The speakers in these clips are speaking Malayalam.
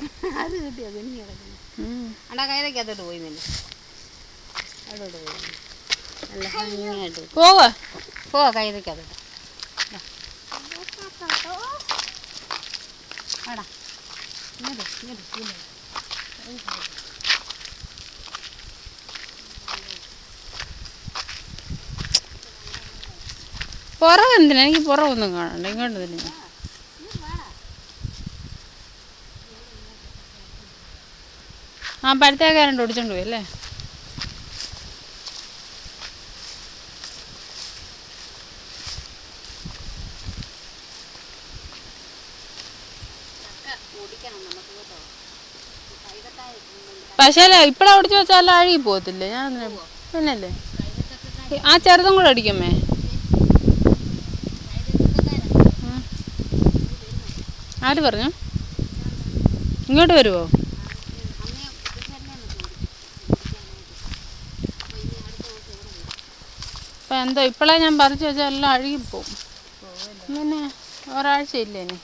അത് കിട്ടിയോ കുഞ്ഞു കിടക്കുന്നു അണ്ടാ കൈതക്കകത്തോട്ട് പോയി നിന്നെ അവിടോട്ട് പോയി നല്ല ഭംഗിയായിട്ട് പോവാ കൈതക്കകത്തോട്ട് ആടാ പുറവെന്തിനാ എനിക്ക് പുറവൊന്നും കാണണ്ട ഇങ്ങോട്ട് തന്നെ ആ പഴുത്തേക്കാരണ്ട് ഓടിച്ചോണ്ട് പോയി അല്ലേ പക്ഷേ ഇപ്പഴാ ഓടിച്ചു വെച്ചാൽ അഴുകി പോകത്തില്ലേ ഞാൻ പിന്നല്ലേ ആ ചെറുതും കൂടെ അടിക്കമ്മേ ആര് പറഞ്ഞു ഇങ്ങോട്ട് വരുമോ അപ്പം എന്തോ ഇപ്പോഴേ ഞാൻ പറിച്ചു വെച്ചാൽ എല്ലാം അഴുകിപ്പോവും പിന്നെ ഒരാഴ്ച ഇല്ലേ ഇനി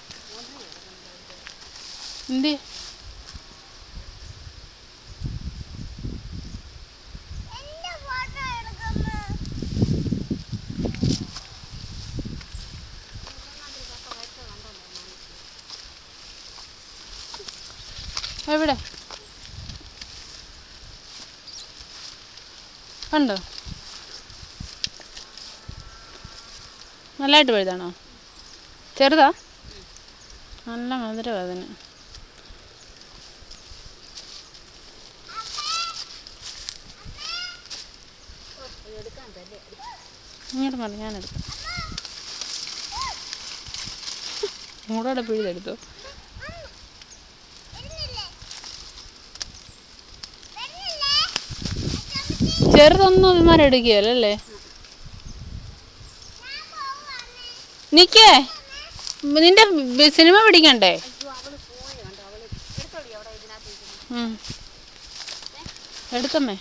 എന്തി എവിടെ കണ്ടോ നല്ലതായിട്ട് പഴുതാണോ ചെറുതാ നല്ല മധുരമാണ് അതിന് ഇങ്ങോട്ട് മതി ഞാനെടുക്കാം മൂടോടെ പിഴുതെടുത്തോ ചെറുതൊന്നും ഇവന്മാരെടുക്കുകയല്ലേ നിക്കേ നിന്റെ സിനിമ പിടിക്കണ്ടേ എടുത്തമ്മേ